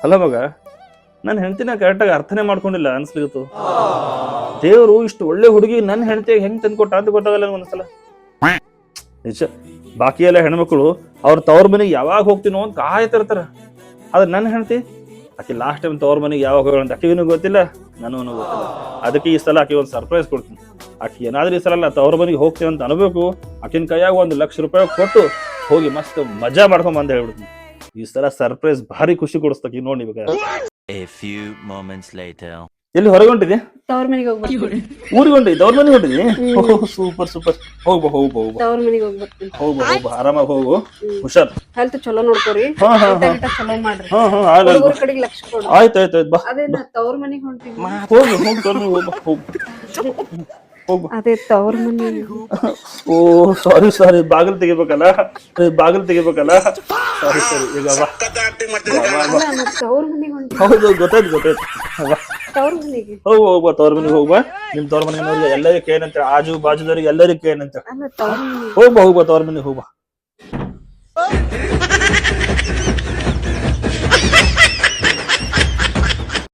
ಅಲ್ಲ ಮಗ, ನನ್ನ ಹೆಂಡತಿನ ಕರೆಕ್ಟಾಗಿ ಅರ್ಥನೇ ಮಾಡ್ಕೊಂಡಿಲ್ಲ ಅನ್ಸ್ಲಿತ್ತು. ದೇವ್ರು ಇಷ್ಟು ಒಳ್ಳೆ ಹುಡುಗಿ ನನ್ನ ಹೆಂಡತಿಗೆ ಹೆಂಗ್ ತಂದ್ಕೊಟ್ಟ ಅಂತ ಗೊತ್ತಾಗಲ್ಲ ಒಂದ್ಸಲ. ನಿಜ, ಬಾಕಿ ಎಲ್ಲ ಹೆಣ್ಮಕ್ಳು ಅವ್ರ ತವ್ರ ಮನೆಗೆ ಯಾವಾಗ ಹೋಗ್ತೀನೋ ಅಂತ ಕಾಯ್ತಿರ್ತಾರ. ಆದ್ರೆ ನನ್ನ ಹೆಂಡತಿ ಆಕೆ ಲಾಸ್ಟ್ ಟೈಮ್ ತವ್ರ ಮನೆಗೆ ಯಾವಾಗ ಹೋಗೋಣ ಅಂತ ಆಕೆಗೂ ಗೊತ್ತಿಲ್ಲ, ನನಗೂ ಗೊತ್ತಿಲ್ಲ. ಅದಕ್ಕೆ ಈ ಸಲ ಆಕೆ ಒಂದು ಸರ್ಪ್ರೈಸ್ ಕೊಡ್ತೀನಿ. ಆಕೆ ಏನಾದ್ರೂ ಈ ಸಲ ಅಲ್ಲ ತವ್ರ ಮನೆಗೆ ಹೋಗ್ತೀನಿ ಅಂತ ಅನ್ಬೇಕು. ಆಕಿನ ಕೈಯಾಗ ₹1,00,000 ಕೊಟ್ಟು ಹೋಗಿ ಮಸ್ತ್ ಮಜಾ ಮಾಡ್ಕೊಂಡ್ ಬಂದ ಹೇಳ್ಬಿಡ್ತೀನಿ. ಈ ಸಲ ಸರ್ಪ್ರೈಸ್ ಭಾರಿ ಖುಷಿ ಕೊಡಿಸ್ತಾಕಿ ನೋಡಿ. A few moments later. ಎಲ್ಲಿ ಹೊರಗೆ ಹೊಂಟಿದ್ಯಾ? ತವ್ರ ಮನೆಗೆ ಹೋಗ್ಬರ್ತೀನಿ. ಊರಿಗೆ ಹೊಂಟಿ ತವ್ರ ಮನೆಗೆ ಹೊಂಟಿದ್ನಿ? Super super. ಹೋಗ್ಬಾ ಹೋಗ್ಬಾ ಹೋಗ್ಬಾ ತವ್ರ ಮನೆಗೆ ಹೋಗ್ಬರ್ತೀನಿ. ಹೋಗ್ಬಾ ಆರಾಮಾಗಿ ಹೋಗು, ಹುಷಾರ್. ಹೆಲ್ತ್ ಚಲೋ ನೋಡ್ಕೋರಿ, ಹಾ ಹಾ ಊಟ ಚಲೋ ಮಾಡ್ರಿ, ಹಾ ಹಾ ಹುಡುಗರ ಕಡೆಗೆ ಲಕ್ಷ ಕೊಡ್ರಿ. ಆಯ್ತು ಬಾ. ಅದೇನ ತವ್ರ ಮನೆಗೆ ಹೊಂಟಿವಿ. ಹೋಗ್ಬಾ. ಅದೇ ತವ್ರ ಮನೆಗೆ. ಓ ಸಾರಿ ಬಾಗಿಲು ತೆಗಿಬೇಕಲ್ಲ, ಸಾರಿ ಈಗ ಬಾ. ತವ್ರ ಮನೆಗೆ ಹೊಂಟಿವಿ. ಹೌದು ಗೊತ್ತಾಯ್ತು ತವ್ರ ಮನೆಗೆ ಹೋಗ್ಬಾ ತವ್ರ ಮನೆಗೆ ಹೋಗ್ಬಾ. ನಿಮ್ ತವ್ರ ಮನೆಗೆ ಎಲ್ಲರಿಗೂ ಕೇಳಂತ, ಆಜು ಬಾಜುದವ್ರಿಗೆ ಎಲ್ಲರಿಗೂ ಕೇಳಂತ. ಅಲ್ಲ ತವ್ರ ಮನೆಗೆ ಹೋಗ್ಬಾ ತವ್ರ ಮನೆಗೆ ಹೋಗ್ಬಾ.